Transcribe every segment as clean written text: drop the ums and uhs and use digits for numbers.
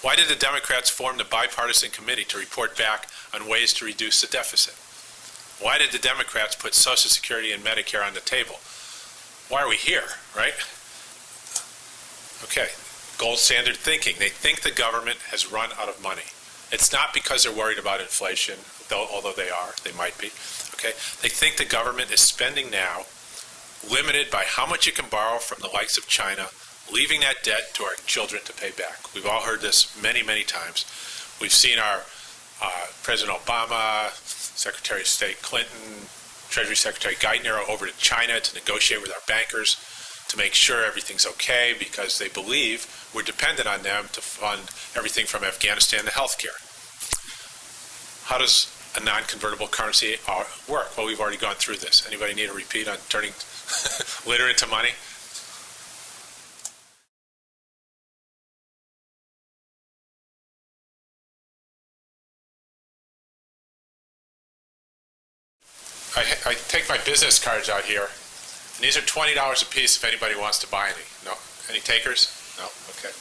Why did the Democrats form the bipartisan committee to report back on ways to reduce the deficit? Why did the Democrats put Social Security and Medicare on the table? Why are we here, right? Okay, gold standard thinking. They think the government has run out of money. It's not because they're worried about inflation, although they might be. Okay, they think the government is spending now, limited by how much it can borrow from the likes of China, leaving that debt to our children to pay back. We've all heard this many, many times. We've seen our President Obama, Secretary of State Clinton, Treasury Secretary Geithner over to China to negotiate with our bankers to make sure everything's okay, because they believe we're dependent on them to fund everything from Afghanistan to healthcare. How does a non-convertible currency work? Well, we've already gone through this. Anybody need a repeat on turning litter into money? I take my business cards out here, and these are $20 a piece if anybody wants to buy any. No? Any takers? No? Okay.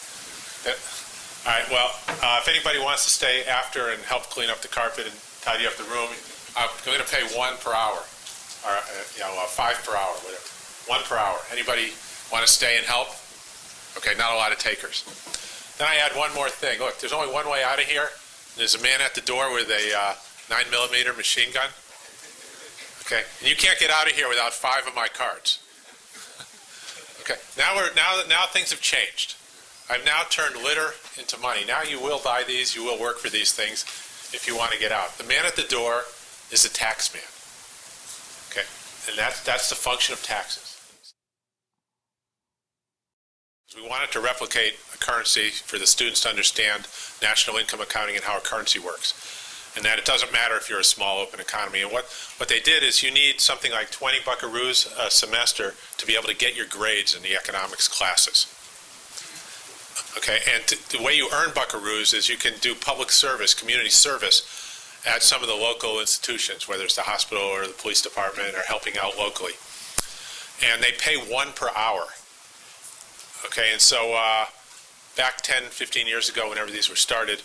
All right, well, if anybody wants to stay after and help clean up the carpet and tidy up the room, I'm going to pay $1 per hour, or $5 per hour, whatever. $1 per hour. Anybody want to stay and help? Okay, not a lot of takers. Then I add one more thing. Look, there's only one way out of here. There's a man at the door with a 9mm machine gun. Okay, and you can't get out of here without 5 of my cards. Okay, now things have changed. I've now turned litter into money. Now you will buy these, you will work for these things if you want to get out. The man at the door is a tax man. Okay, and that's the function of taxes. We wanted to replicate a currency for the students to understand national income accounting and how a currency works. And that it doesn't matter if you're a small open economy. And what they did is you need something like 20 buckaroos a semester to be able to get your grades in the economics classes. Okay, and the way you earn buckaroos is you can do public service, community service at some of the local institutions, whether it's the hospital or the police department or helping out locally. And they pay $1 per hour. Okay, and so back 10, 15 years ago, whenever these were started,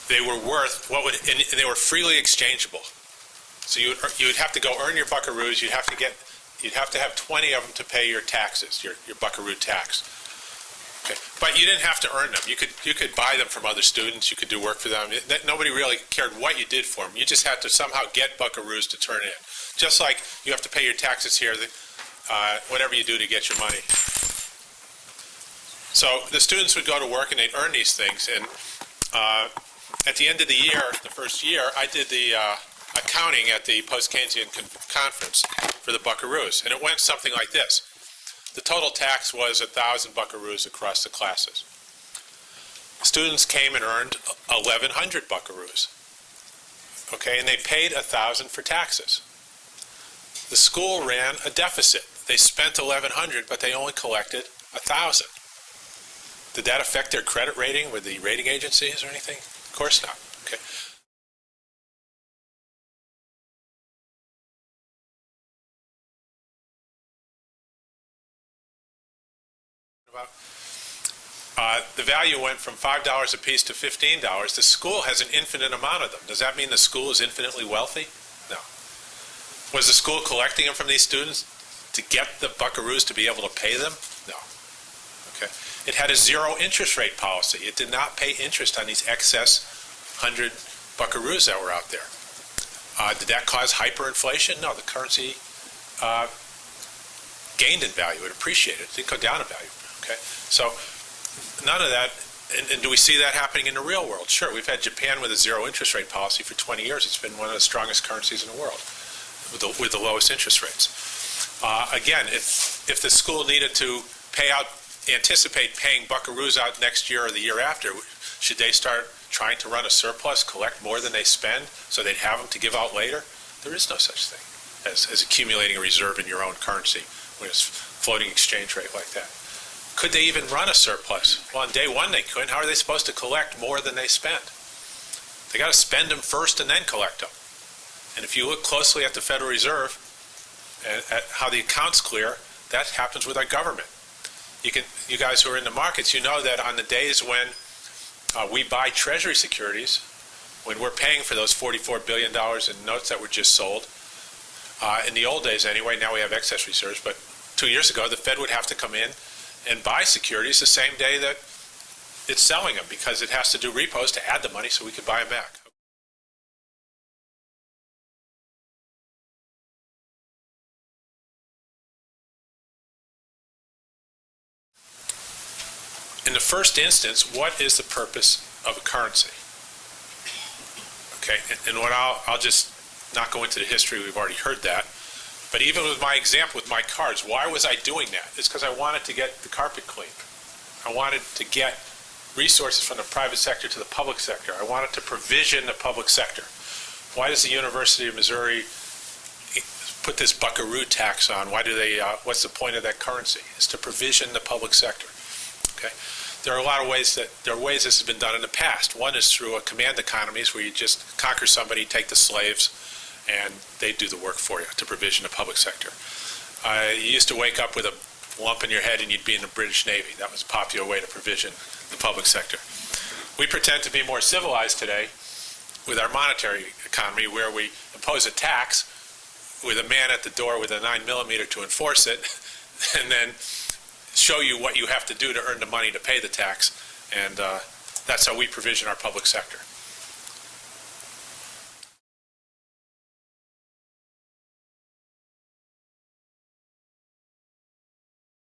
they were worth and they were freely exchangeable. So you would have to go earn your buckaroos. You'd have to have 20 of them to pay your taxes, your buckaroo tax. Okay, but you didn't have to earn them. You could buy them from other students. You could do work for them. Nobody really cared what you did for them. You just had to somehow get buckaroos to turn in. Just like you have to pay your taxes here, whatever you do to get your money. So the students would go to work and they'd earn these things, and at the end of the year, the first year, I did the accounting at the post-Keynesian conference for the buckaroos, and it went something like this. The total tax was 1,000 buckaroos across the classes. Students came and earned 1,100 buckaroos. Okay, and they paid 1,000 for taxes. The school ran a deficit. They spent 1,100, but they only collected 1,000. Did that affect their credit rating with the rating agencies or anything? Of course not. Okay. The value went from $5 a piece to $15. The school has an infinite amount of them. Does that mean the school is infinitely wealthy? No. Was the school collecting them from these students to get the buckaroos to be able to pay them? No. Okay. It had a zero interest rate policy. It did not pay interest on these excess 100 buckaroos that were out there. Did that cause hyperinflation? No, the currency gained in value. It appreciated. It didn't go down in value. Okay, so none of that. And do we see that happening in the real world? Sure. We've had Japan with a zero interest rate policy for 20 years. It's been one of the strongest currencies in the world with the lowest interest rates. Again, if the school needed to anticipate paying buckaroos out next year or the year after, should they start trying to run a surplus, collect more than they spend, so they'd have them to give out later? There is no such thing as accumulating a reserve in your own currency when it's floating exchange rate like that. Could they even run a surplus? Well, on day one they couldn't. How are they supposed to collect more than they spend? They got to spend them first and then collect them. And if you look closely at the Federal Reserve and at how the accounts clear, that happens with our government. You guys who are in the markets, you know that on the days when we buy Treasury securities, when we're paying for those $44 billion in notes that were just sold, in the old days anyway, now we have excess reserves, but 2 years ago, the Fed would have to come in and buy securities the same day that it's selling them, because it has to do repos to add the money so we could buy them back. In the first instance, what is the purpose of a currency? Okay, and what I'll just not go into the history, we've already heard that. But even with my example with my cards, why was I doing that? It's because I wanted to get the carpet clean. I wanted to get resources from the private sector to the public sector. I wanted to provision the public sector. Why does the University of Missouri put this buckaroo tax on? Why do they, what's the point of that currency? It's to provision the public sector. Okay. There are a lot of ways there are ways this has been done in the past. One is through a command economies where you just conquer somebody, take the slaves, and they do the work for you to provision the public sector. You used to wake up with a lump in your head and you'd be in the British Navy. That was a popular way to provision the public sector. We pretend to be more civilized today with our monetary economy, where we impose a tax with a man at the door with a 9mm to enforce it, and then show you what you have to do to earn the money to pay the tax, and that's how we provision our public sector.